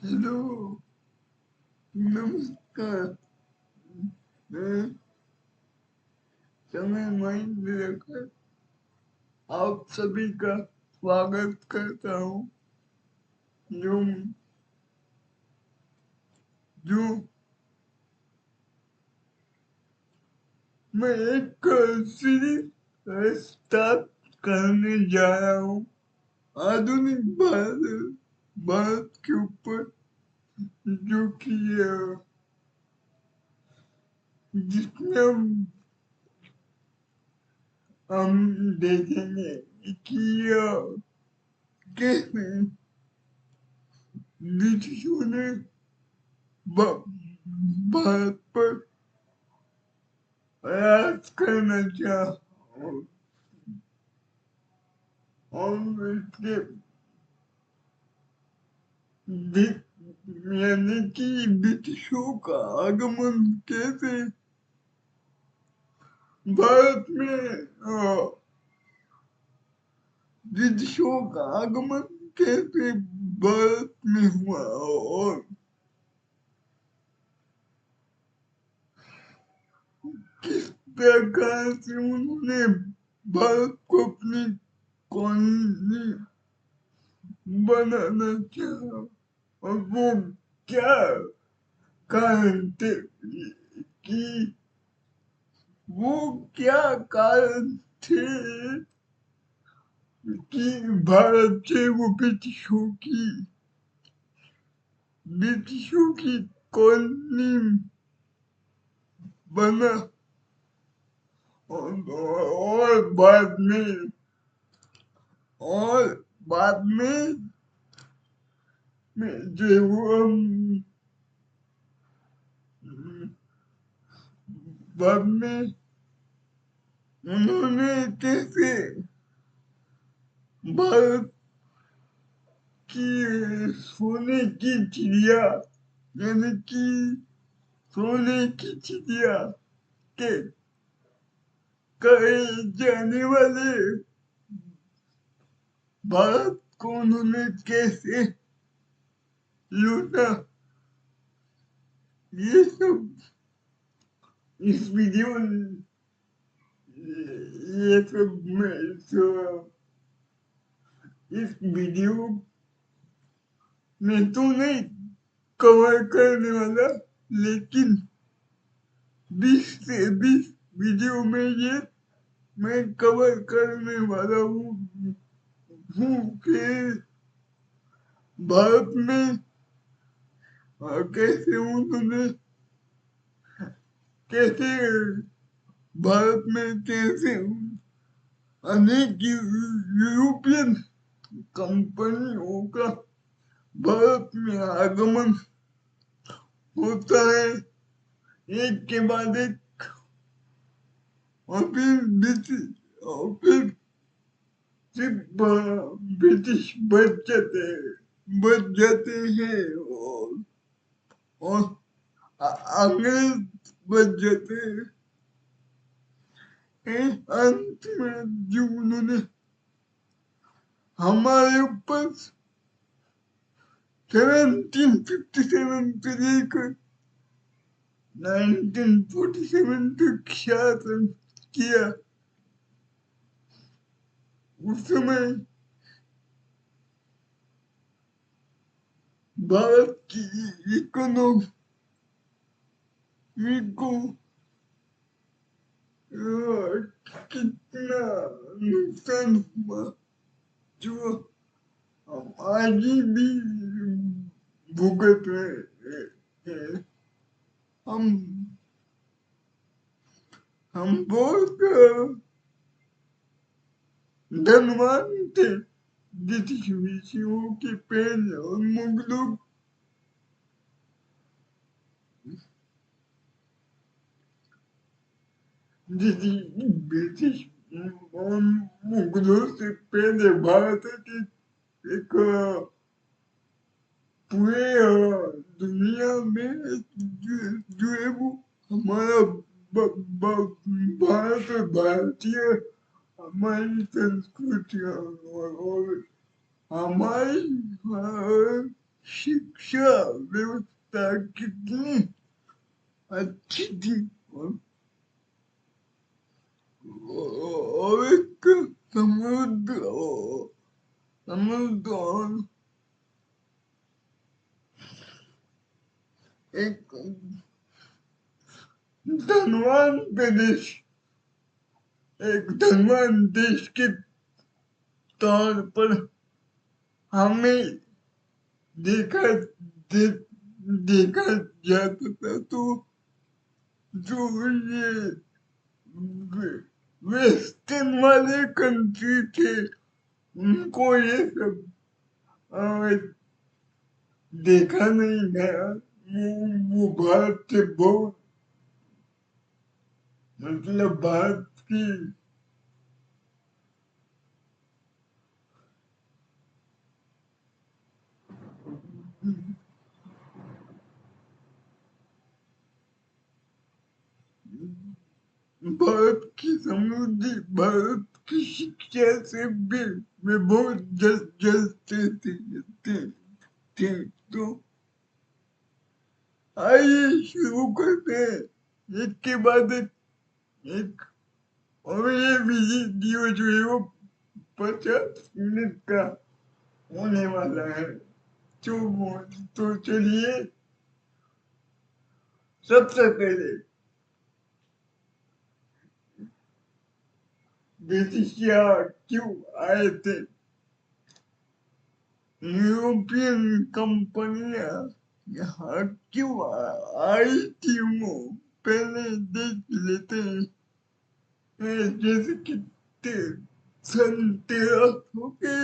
Hello, नमस्कार। मैं समय माइंड रखकर आप सभी का स्वागत करता हूँ। जो जो मैं एक सीरीज स्टार्ट करने जा रहा हूँ आधुनिक भारत के ऊपर, जो कि जिसमें हम देखेंगे कि कैसे ब्रिटिशों ने भारत पर राज करना चाहा और इसके यानी कि ब्रिटिशों का आगमन कैसे भारत में ब्रिटिशों का आगमन कैसे भारत में हुआ और किस प्रकार से उन्होंने भारत को अपनी कॉलोनी बनाना चाहा और वो क्या कारण थे कि वो क्या कारण थे कि भारत से वो ब्रिटिशों की कॉलोनी बना और बाद में जो बाद में उन्होंने कैसे भारत की सोने की चिड़िया यानी कि सोने की चिड़िया के कहे जाने वाले भारत को उन्होंने कैसे लूटा, ये सब इस वीडियो ये सब इस वीडियो में तो नहीं कवर करने वाला, लेकिन 20 से 20 वीडियो में ये मैं कवर करने वाला हूँ कि भारत में कैसे उन्होंने कैसे भारत में कैसे अनेक यूरोपियन कंपनियों का भारत में आगमन होता है एक के बाद एक, और फिर सिर्फ ब्रिटिश बच जाते हैं और अंग्रेज बच जाते हैं। अंत में जो उन्होंने हमारे ऊपर 1757 से लेकर 1947 तक शासन किया, उस समय भारत की इकोनॉमी को कितना नुकसान हुआ जो हम आज भी भुगत रहे हैं। हम हम बहुत धनवान थे ब्रिटिश विषयों के पहले, और मुगलों ब्रिटिश और मुगलों से पहले भारत की एक पूरे दुनिया में जो है वो हमारा भारत और भारतीय हमारी संस्कृति और हमारी शिक्षा व्यवस्था कितनी अच्छी थी और एक समृद्ध और एक धनवान प्रदेश एक धनवान देश के तौर पर हमें देखा दे, देखा जाता था तो जो ये वेस्टर्न वाले कंट्री थे उनको ये सब देखा नहीं गया वो भारत से बहुत मतलब भारत की भारत की समृद्धि भारत की शिक्षा से भी वे बहुत जलते थे तो आइए शुरू करते हैं एक के बाद एक और ये वीडियो जो है वो 50 मिनट का होने वाला है तो चलिए सबसे पहले ब्रिटिशिया क्यों आए थे यूरोपियन कंपनियां यहाँ क्यों आई थी वो पहले देख लेते हैं जैसे कि सन 1300 के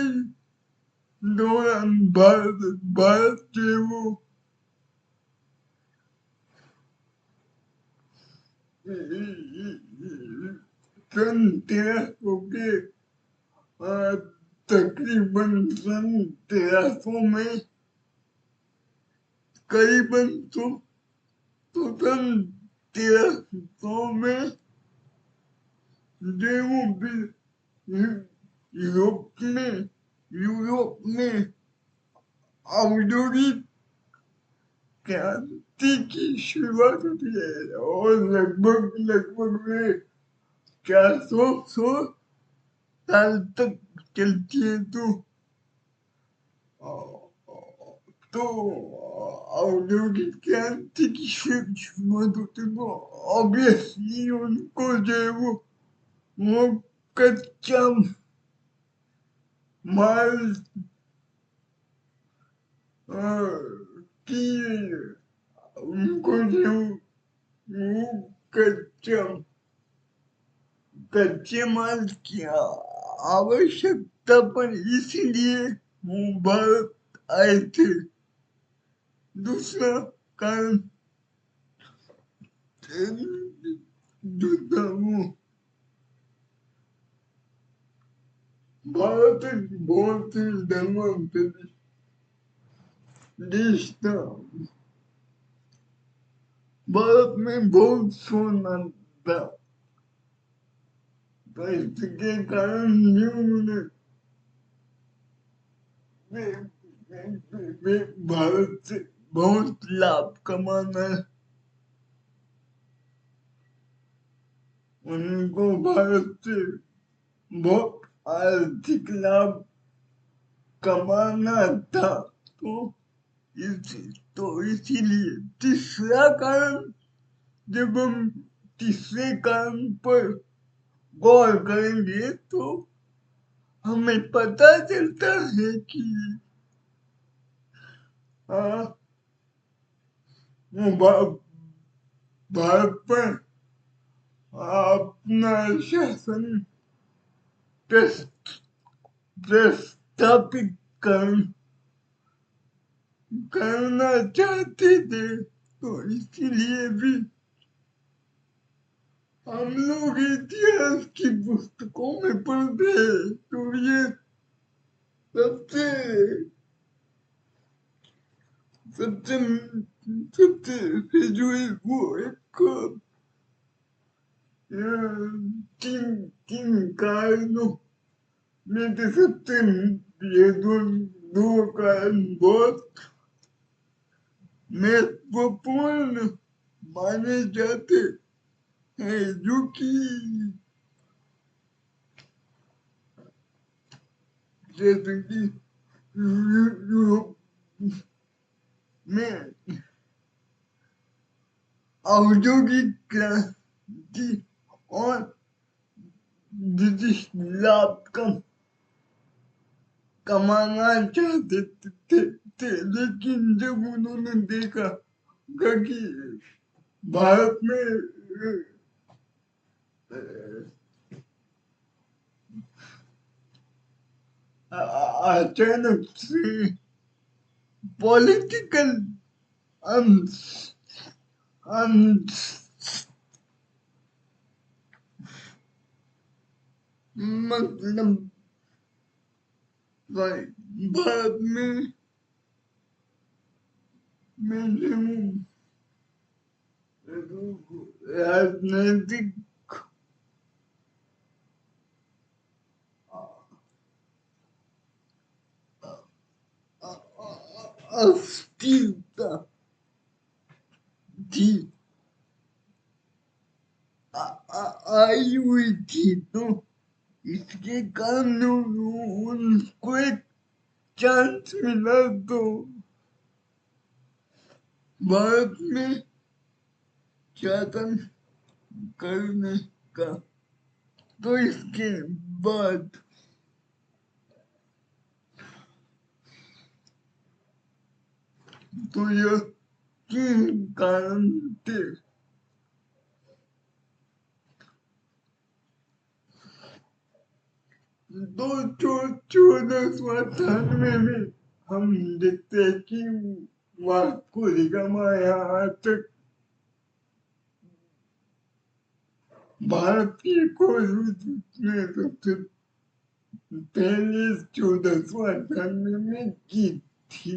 दौरान भारत जो है वो सन 1300 के तकरीबन सन 1300 में करीबन तो सन 1300 में जो वो यूरोप में औद्योगिक क्रांति की शुरुआत होती है और लगभग वे 400 साल तक चलती है तो औद्योगिक क्रांति की शुरुआत होती है तो ऑब्वियसली उनको जो है वो कच्चा माल की उनको जो वो कच्चा कच्चे माल की आवश्यकता पर इसलिए वो भारत आए थे दूसरा कारण जो था वो भारत एक बहुत ही धनवान देश था भारत में बहुत सोना था तो इसके कारण भी उन्होंने वे भारत से बहुत लाभ कमाना उनको भारत से बहुत आर्थिक लाभ कमाना था तो इसीलिए तीसरा कारण जब हम तीसरे कारण पर गौर करेंगे तो हमें पता चलता है कि भारत पर अपना शासन प्रस्थापित करना चाहते थे तो इसीलिए भी हम लोग इतिहास की पुस्तकों में पढ़ते हैं तो ये सबसे सबसे सबसे जो है वो एक तीन कारणों में से सबसे ये दो कारण बहुत महत्वपूर्ण माने जाते हैं, जो कि जैसे कि यूरोप में औद्योगिक क्रांति और ब्रिटिश लाभ कमाना चाहते थे, लेकिन जब उन्होंने देखा कि भारत में अचानक से पॉलिटिकल मतलब भारत में राजनैतिक अस्थिरता थी, आई हुई थी, तो इसके कारण उनको एक चांस मिला तो भारत में शासन करने का। तो इसके बाद तो यह तीन कारण थे। दो 1498 में हम देखते हैं कि वास्को डी गामा यहाँ तक भारत की खोज में सबसे पहले 1498 में की थी।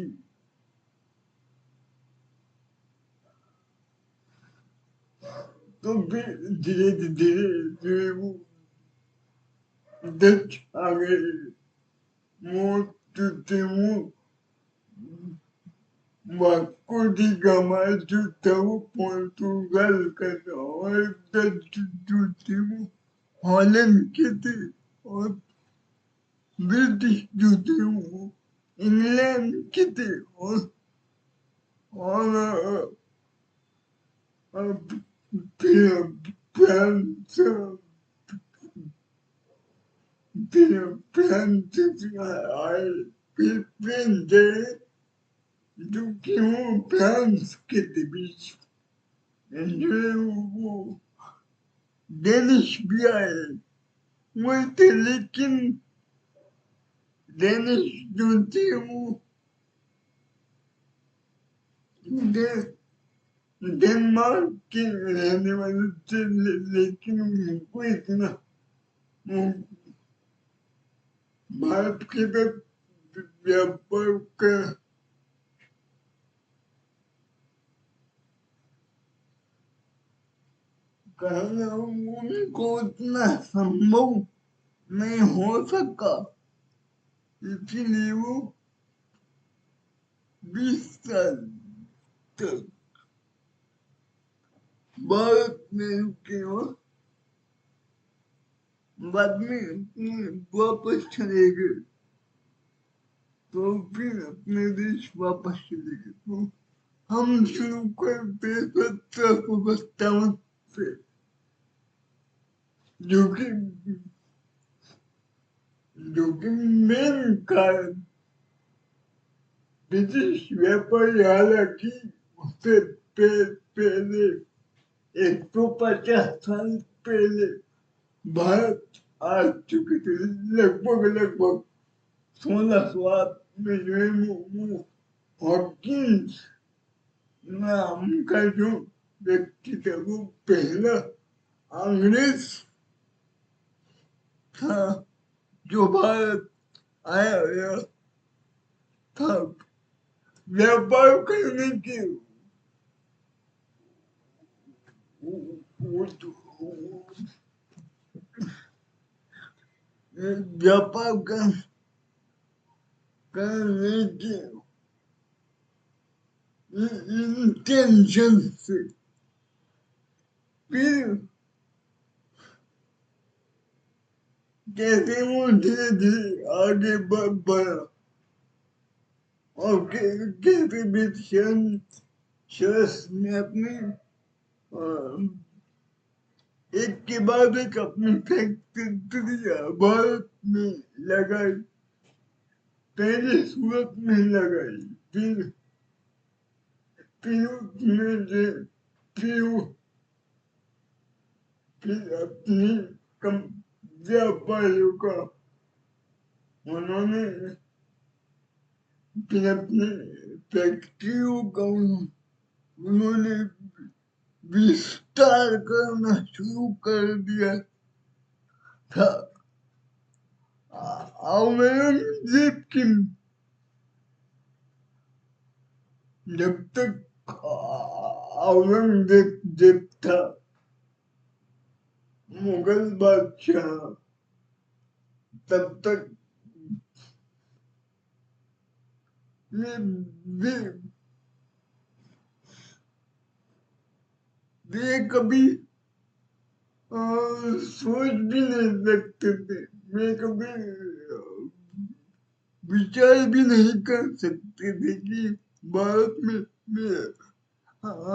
तो फिर धीरे धीरे जो वो डच आ गए, मोटेमो वास्को डी गामा जो था वो पोर्तुगाल का था, और डच जो थे वो हॉलैंड के थे, और ब्रिटिश जो थे वो इंग्लैंड के थे, और फिर फ्रांस फ्रांस आए, फिर फ्रेंच आए, जो कि वो फ्रांस के थे बीच में, वो डेनिश भी आए हुए थे, लेकिन डेनिश जो थे वो डेनमार्क के रहने वाले थे, लेकिन उनको इतना वो भारत के तरफ व्यापार का करना उनको उतना संभव नहीं हो सका, इसीलिए वो 20 साल तक भारत में रुके, और बाद में वापस चले गए, तो फिर अपने देश वापस चले गए। तो हम शुरू करते 1757 से, जो कि मेन कारण ब्रिटिश व्यापारी, हालांकि उससे पहले 150 साल पहले भारत आ चुके थे, लगभग 1608 में जो है वो हॉकिंस नाम का जो व्यक्ति था वो पहला अंग्रेज था जो भारत आया था व्यापार करने के, व्यापार करने के टेंशन से फिर कैसे वो धीरे धीरे आगे बढ़ा और कैसे भी शर्स ने अपनी एक के बाद एक अपनी फैक्ट्री भारत में लगाई, पहले सूरत में लगाई, फिर उसमें फिर फिर अपनी कम व्यापारियों का उन्होंने फिर अपनी फैक्ट्रियों का उन्होंने विस्तार करना शुरू कर दिया था। औरंगजेब की जब तक औरंगजेब था मुगल बादशाह, तब तक वे कभी सोच भी नहीं सकते थे, मैं कभी विचार भी नहीं कर सकते थे कि भारत में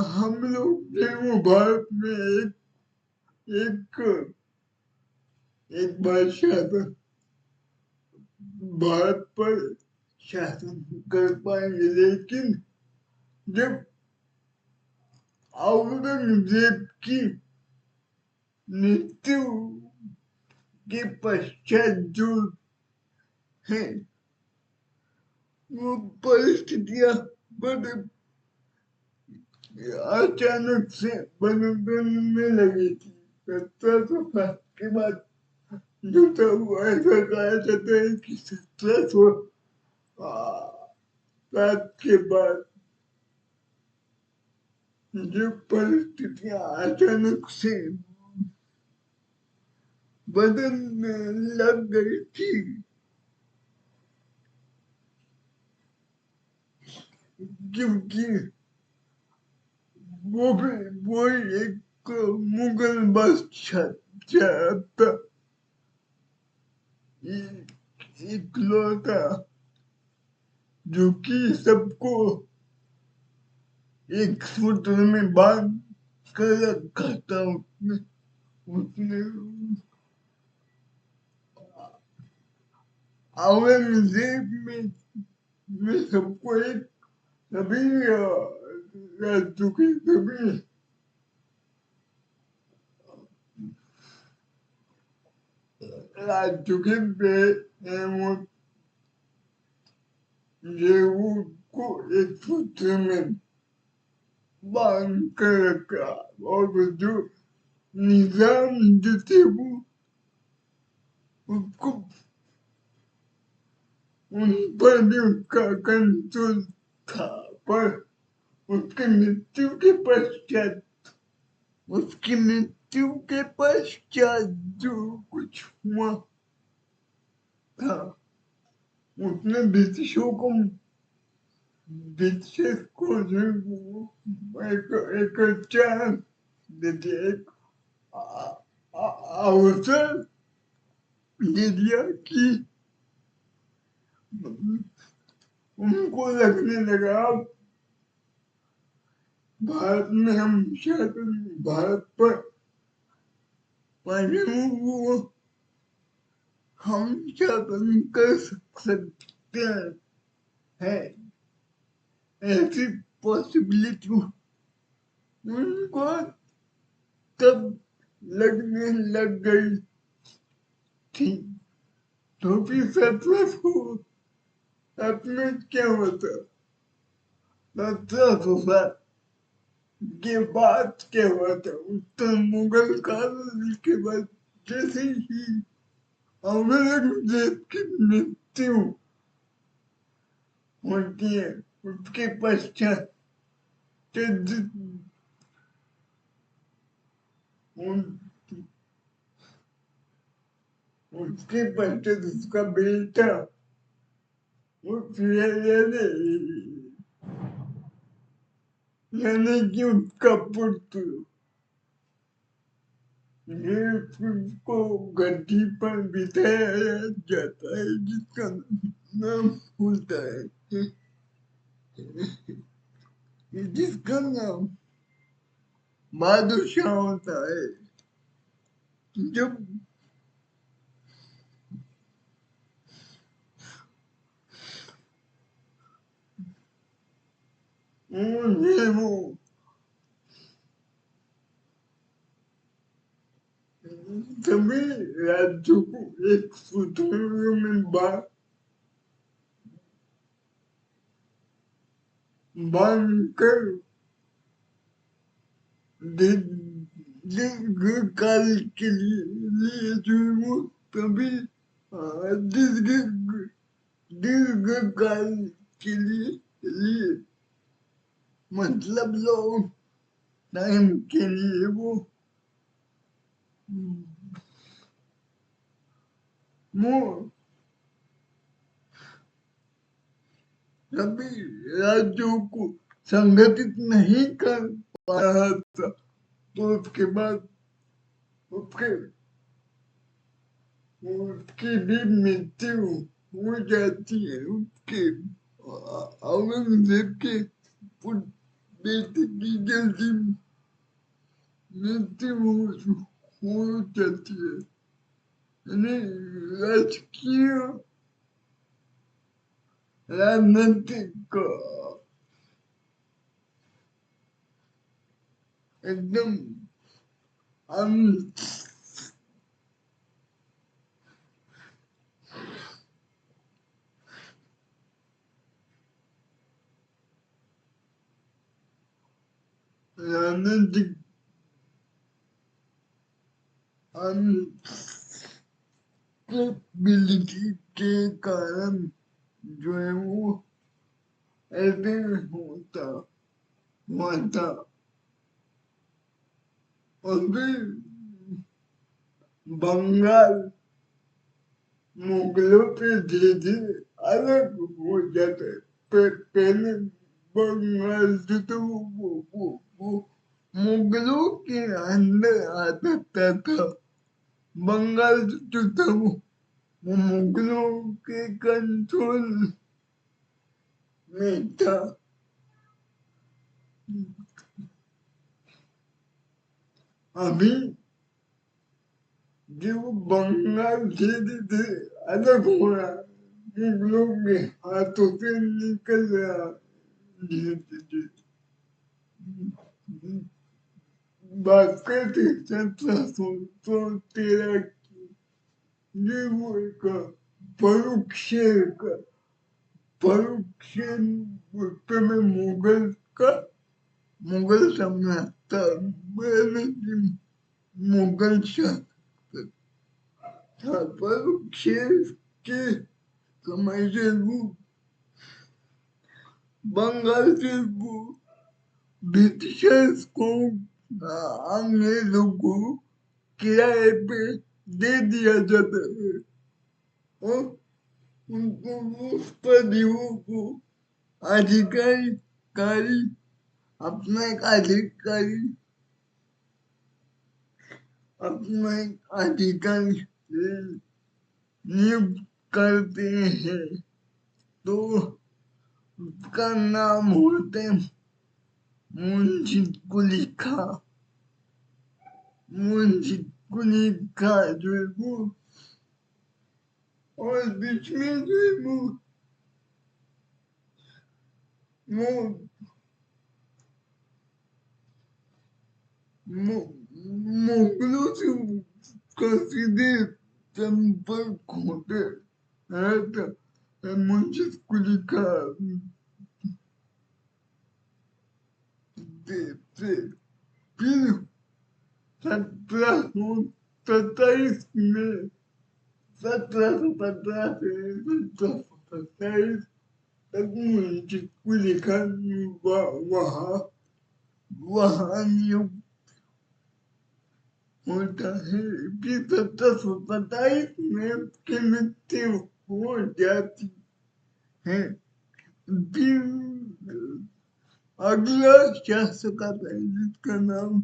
हम लोग जो वो भारत में एक एक बादशाह था, भारत पर शासन कर पाएंगे, लेकिन जब औरंगजेब की मृत्यु के पश्चात जो है वो परिस्थितियां बड़े अचानक से बदलने लगी थी। 1760 के बाद जो था वो ऐसा कहा जाता है कि 1707 के बाद जो परिस्थितियां अचानक से बदलने लग गई थी, क्योंकि वो एक मुगल बादशाह था, इकलौता जो कि सबको एक सूत्र में बांध कर रखा था। उसने औरंगजेब में सबको एक सभी राज्यों के सभी राज्यों के को एक सूत्र में बांध कर रखा, और जो निजाम जो थे वो उसको उन पर भी उसका कंट्रोल था, पर उसकी मृत्यु के पश्चात जो कुछ हुआ था, उसने ब्रिटिश को जो एक चांस दे दिया, एक अवसर दे दिया कि उनको लगने लगा भारत में हम शासन भारत पर हम शासन कर सकते हैं, ऐसी पॉसिबिलिटी उनको तब लगने लग गई थी। तो फिर 1707 में क्या होता, 1707 के बाद क्या हुआ था, उत्तर मुगल काल के बाद जैसे ही औरंगजेब की मृत्यु होती है, उसके पश्चात उसके पश्चात उसका बेटा यानी कि उसका पुत्र ये को गद्दी पर बिठाया जाता है जिसका नाम होता है जिसका नाम बादशाह होता है। जब उन्हें वो सभी राज्यों को एक सूत्र में बांधकर दीर्घकाल के लिए जो वो सभी दीर्घ दीर्घकाल के लिए मतलब लोग टाइम के लिए वो सभी राज्यों को संगठित नहीं कर पा रहा था तो उसके बाद उसके उसकी भी मृत्यु हो जाती है उसके औरंगजेब के बेटे की जल्दी मृत्यु हो जाती है यानी राजकीय राजनीतिक एकदम राजनीतिक अनस्टेबिलिटी के कारण जो है वो ऐसे होता हुआ था और फिर बंगाल मुगलों से धीरे धीरे अलग हो जाता है। पहले बंगाल जो था वो मुगलों के अंदर आ सकता था। बंगाल जो था वो मुगलों के कंट्रोल में था। अभी जो बंगाल धीरे धीरे अलग हो रहा है मुगलों के हाथों से निकल रहा है धीरे धीरे। बात करते 1713 की ये वो एक परोक्ष परोक्ष रूप में मुगल सम्राट था। मुगल शासक था परोक्ष के समय से वो बंगाल से वो ब्रिटिशर्स को अंग्रेजों को किराए पे दे दिया जाता है और उनको उस पदवियों को अधिकारी अपना एक अधिकारी अपना एक अधिकारी नियुक्त करते हैं तो उसका नाम होते मुंशी कुलिखा। मुंशी कुलिखा जो है वो और बीच में जो है वो मुगलों से का सीधे संपर्क होते रहता मुंशी कुलिखा से फिर 1727 में 1715 से 1727 तक मुंशी कुलिखा वहाँ वहाँ नियुक्त होता है। फिर 1727 में उसकी मृत्यु हो जाती है। फिर अगला शासक आता है जिसका नाम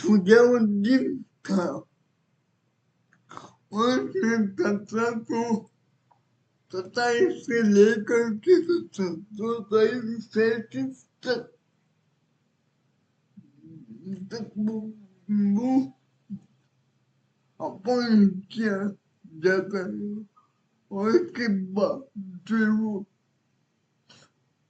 सुजाउद्दीन था और फिर 1727 से लेकर के 1737 तक वो अपॉइंट किया जाता है और इसके बाद फिर वो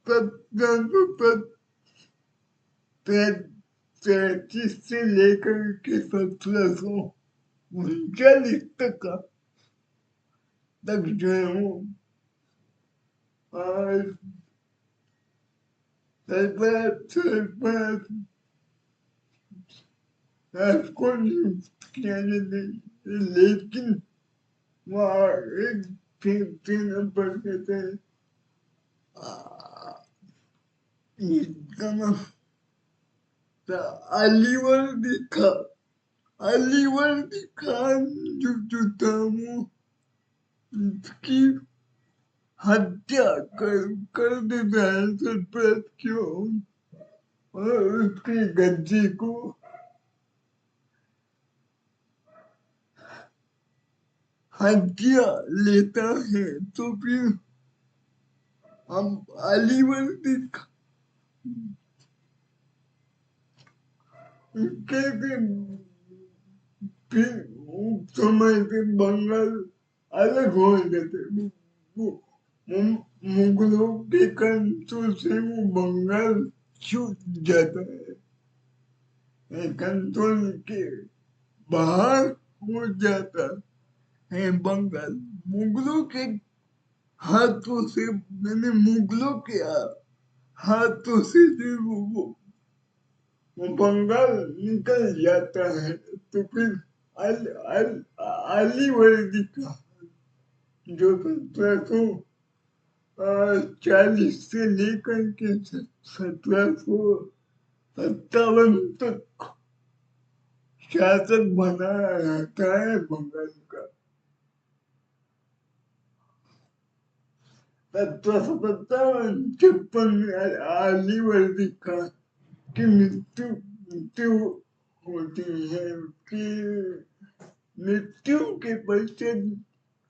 1733 से लेकर के 1739 तक जो है वो सरपराज को नियुक्त किया जाता है, लेकिन वहाँ एक सेना पर कहते हैं इसका नाम था अलीवर्दी खान जो था वो उसकी हत्या कर देता है सरपराज क्यों और उसके गद्दी को हत्या लेता है तो फिर हम अलीवर्दी कैसे फिर उस समय से बंगाल अलग हो जाते मुगलों के कंट्रोल से वो बंगाल छूट जाता है कंट्रोल के बाहर हो जाता है बंगाल मुगलों के हाथों से मैंने मुगलों के हाथों से जो वो बंगाल निकल जाता है तो फिर अलीवर्दी का जो 1740 से लेकर के 1757 तक शासक बना रहता है बंगाल का 1757-56 में अलीवर्दी खान की मृत्यु होती है कि मृत्यु के पश्चात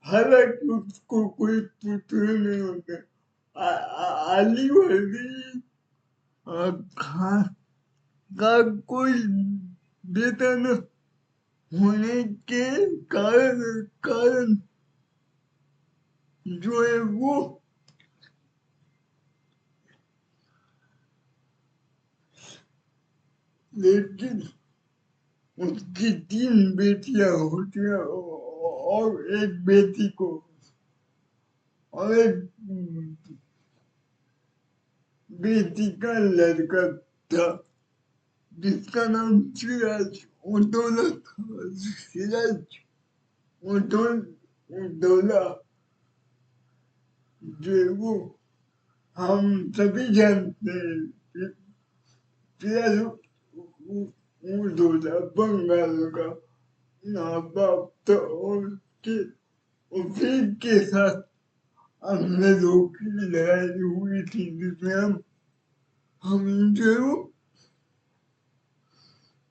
हालांकि उसको कोई पुत्र नहीं होता अलीवर्दी खान का कोई बेटा न होने के कारण जो है वो लेकिन उसकी 3 बेटियां होती हैं और एक बेटी को और एक बेटी का लड़का था जिसका नाम सिराज उद्दौला था सिराज उद्दौला जो वो हम सभी जानते हैं सिराज उद्दौला बंगाल का नाबाब था और उसी के साथ अंग्रेजों की लड़ाई हुई थी जिसमें हम जो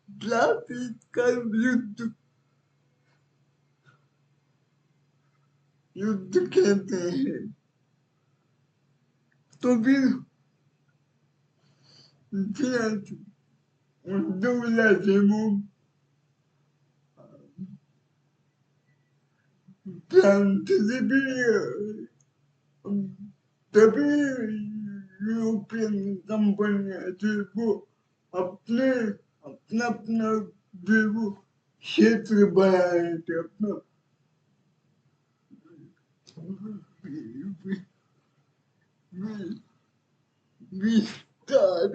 प्लास्टिक का युद्ध कहते हैं तो फिर उद्दौला से वो प्रांत से भी तभी यूरोपियन कंपनियां जो वो अपने अपना अपना जो वो क्षेत्र बना रहे थे अपना विस्तार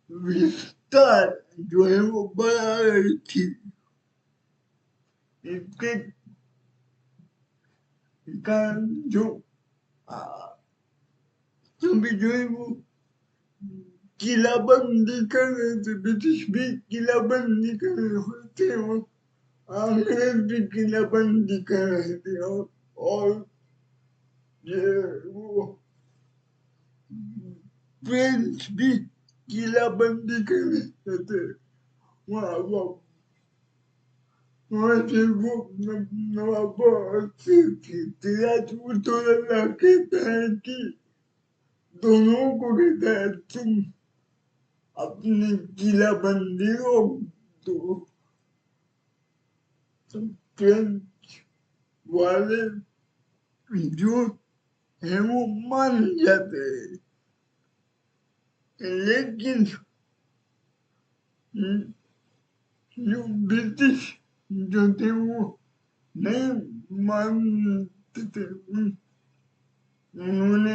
विस्तार जो है वो बढ़ा रही थी इसके कारण जो सभी जो है वो किलाबंदी कर रहे थे, ब्रिटिश भी किलाबंदी कर रहे थे और अंग्रेज भी किलाबंदी कर रहे थे और ये वो फ्रेंच भी किलाबंदी कर रहे थे। वहाँ वहाँ से वो नवाब सिराजुद्दौला कहता है कि दोनों को कहता है तुम अपनी किलाबंदी रोक दो। तो फ्रेंच वाले जो है वो मान जाते हैं, लेकिन जो ब्रिटिश जो थे वो नहीं मानते थे। उन्होंने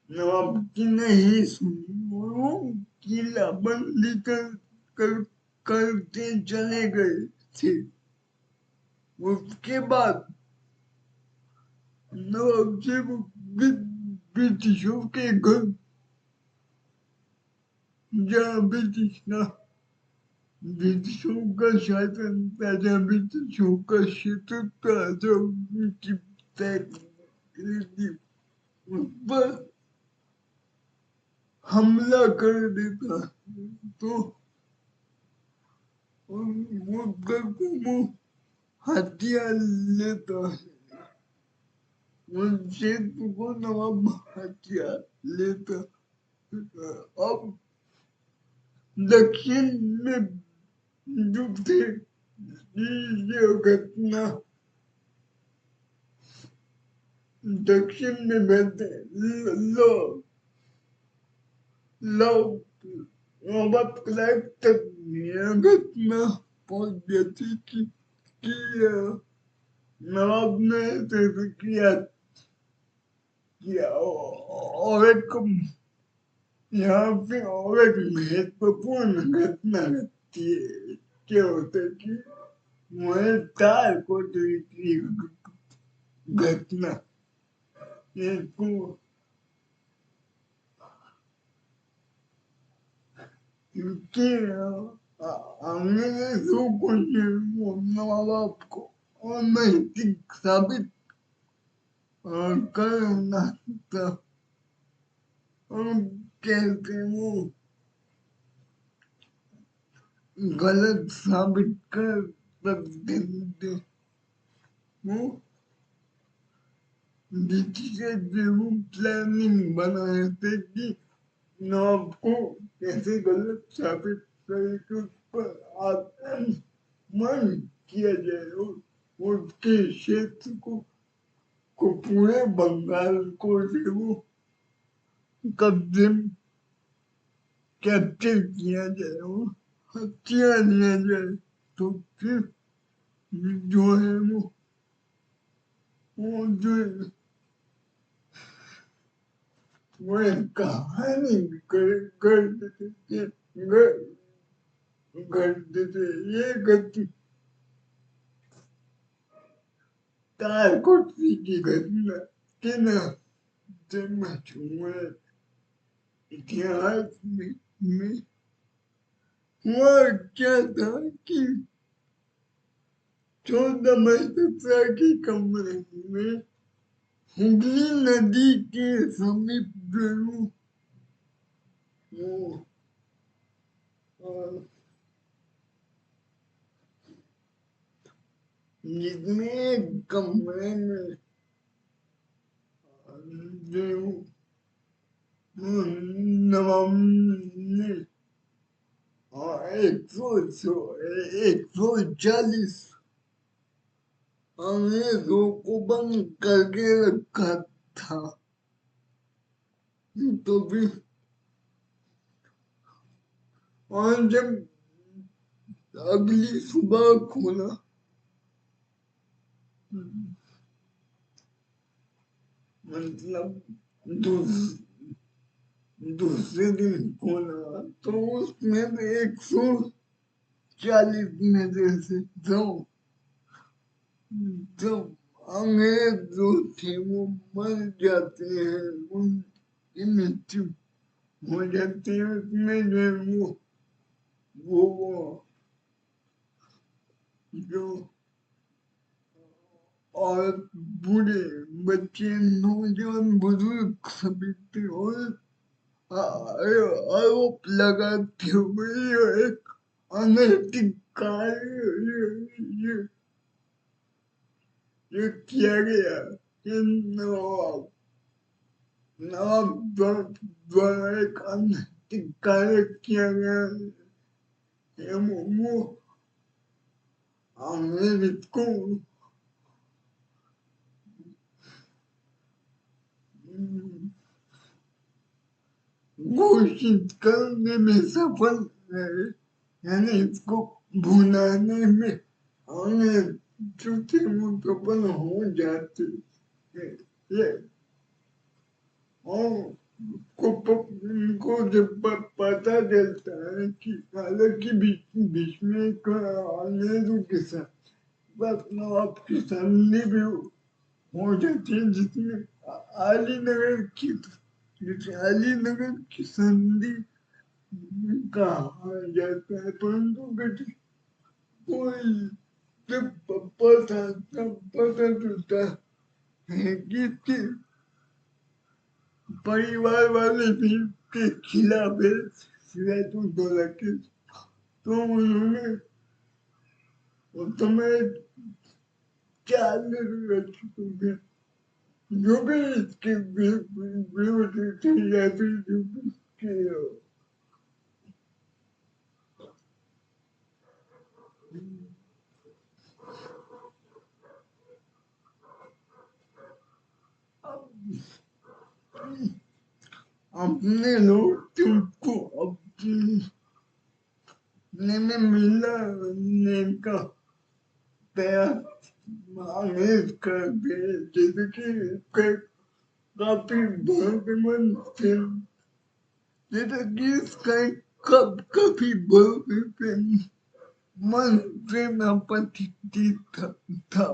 नवाब की नहीं सुनी, वो किलाबंदी कर करते चले गए थे। उसके बाद नवाब से वो ब्रिटिशों के घर, जहाँ ब्रिटिशों का शासन था, जहाँ ब्रिटिशों का क्षेत्र था, जो उनकी उस पर हमला कर देता तो वो घर को वो हथियार लेता है, वो क्षेत्र को नवाब हथियार लेता। अब दक्षिण में जो थे ये घटना दक्षिण में बहते लो लो नवाब क्लाइव तक यह घटना पहुंच गई थी कि नवाब ने ऐसे किया और एक यहाँ पे और एक महत्वपूर्ण घटना घटती है। क्या होता है कि वह तारकोटरी की घटना को क्योंकि अंग्रेजों को नवाब को अनैतिक साबित करना था। कहते वो गलत साबित कर सकते थे। वो ब्रिटिश प्लानिंग बनाए थे कि नवाब को कैसे गलत साबित करके उस पर आक्रमण किया जाए और उसके क्षेत्र को पूरे बंगाल को से वो कब्जे कैप्चर किया जाए, वो हत्या लिया जाए। तो फिर जो है वो जो वो एक कहानी कर देते थे, कर देते ये गति तारकोटरी की घटना के नाम से मशहूर है। इतिहास में हुआ क्या था कि 14 मई 17 की कमरे में हुगली नदी के समीप जिसमें कमरे में नवम ने 140 अंग्रेजों को बंद करके रखा था। तो भी और जब अगली सुबह खोला मतलब दूसरे दिन खोला तो उसमें 140 में से दो अंग्रेज जो थे वो मर जाते हैं, उनकी मृत्यु हो जाती है। उसमें जो है वो जो और बूढ़े बच्चे नौजवान बुजुर्ग सभी थे, और आरोप लगाते हुए ये एक अनैतिक कार्य ये किया गया कि नवाब नवाब द्वारा एक अनैतिक कार्य किया गया है। वो अंग्रेज को घोषित करने में सफल रहे, यानी इसको भुनाने में अंग्रेज झूठे वो सफल हो जाते हैं। ये और को जब पता चलता है कि हालांकि बीच में अंग्रेजों के साथ बस नवाब की संधि भी हो जाती है, जिसमें अलीनगर की जिसे अलीनगर की संधि कहा जाता है, परंतु बेटे कोई जब पता चलता है कि परिवार वाले भी के खिलाफ है सिराजुद्दौला के, तो उन्होंने उस समय 4 रच चुके जो भी इसके विरोध थे या फिर जो भी इसके अपने लोग तुमको अपने में मिलने का प्रयास अंग्रेज कर दे, जैसे कि काफी भरोसेमंद फिल्म, जैसे कि इसका काफी भरोसेमंद सेनापति था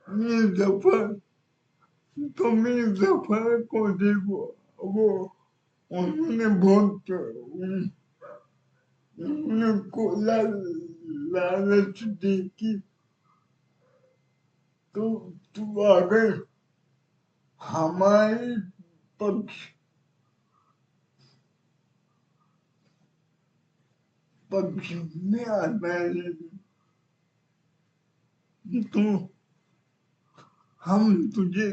मिर्जाफर। तो मिर्जाफर को देखो, वो उन्होंने बहुत उनको लालच दी कि तू अगर हमारे पक्ष पक्ष में आता है तो हम तुझे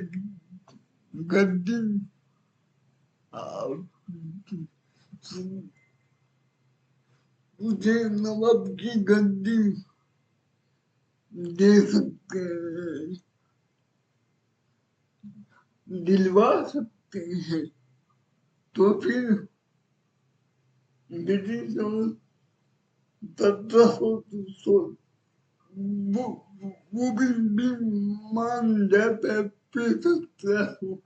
गद्दी तुझे नवाब की गद्दी दे सकते हैं, दिलवा सकते हैं। तो फिर ब्रिटिशों 1700 वो वो भी मान जाता है। फिर 17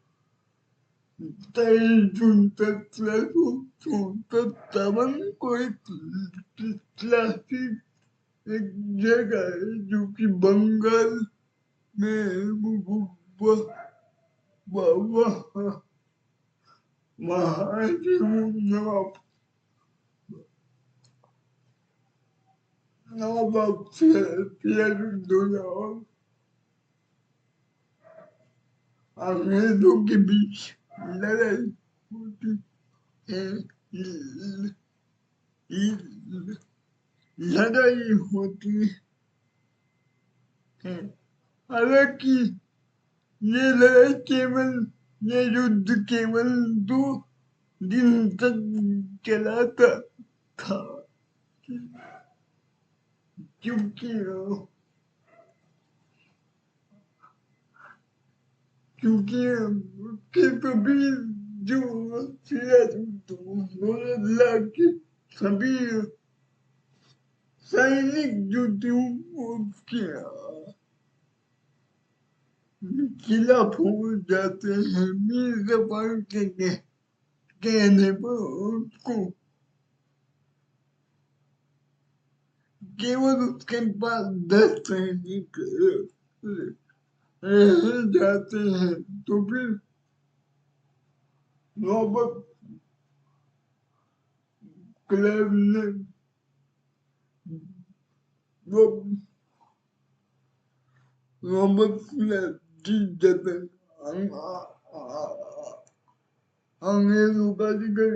जून 1757 को एक क्लासिक एक जगह है जो कि बंगाल में वहाँ वहाँ से वो नवाब सिराजुद्दौला और अंग्रेजों के बीच लड़ाई होती है। लड़ाई होती है। हालांकि ये लड़ाई ये युद्ध केवल 2 दिन तक चला था, क्योंकि उसके कभी जो सिराजुद्दौला के सभी सैनिक जो थे उसके खिलाफ हो जाते हैं। मीर जफर के कहने पर उसको केवल उसके पास 10 सैनिक रह जाते हैं तो फिर नौबत क्लब ने वो नौबत क्लब जीत जाते हैं। अंग्रेजों का अधिकार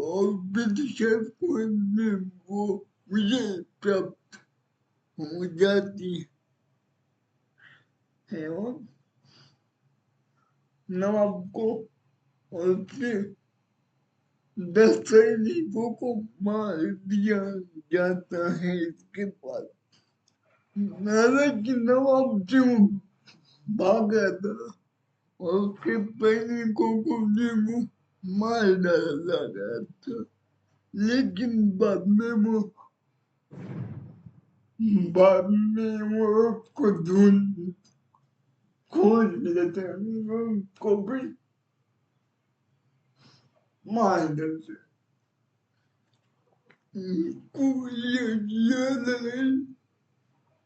और ब्रिटिशर्स को ने वो विजय प्राप्त हो जाती है और नवाब को और फिर 10 सैनिकों को मार दिया जाता है इसके बाद। हालांकि नवाब क्यों भागा था और उसके सैनिकों को भी वो मार डाला गया था, लेकिन बाद में वो उसको ढूंढ खोज लेते हैं, उसको भी मार देते हैं। ये लड़ाई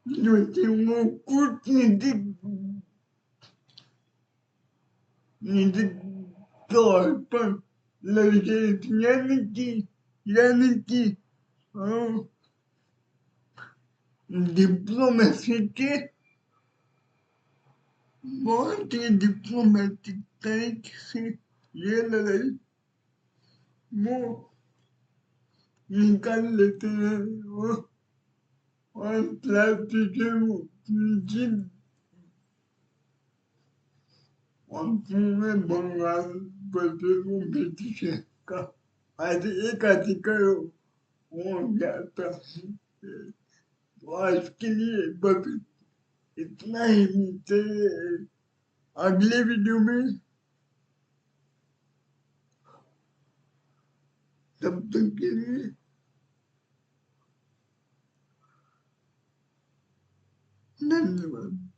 जो थी वो कूटनीतिक नीतिक तौर पर लड़ी गई थी, यानी कि डिप्लोमेसी के बहुत ही डिप्लोमेटिक तरीके से ये लड़ाई वो निकाल लेते हैं और प्लास्टिक के वो जीत और पूरे बंगाल प्रदेश को ब्रिटिश का एक अधिकार हो जाता है। तो आज के लिए बस इतना ही, मिलते हैं अगले वीडियो में। तब तक के लिए धन्यवाद।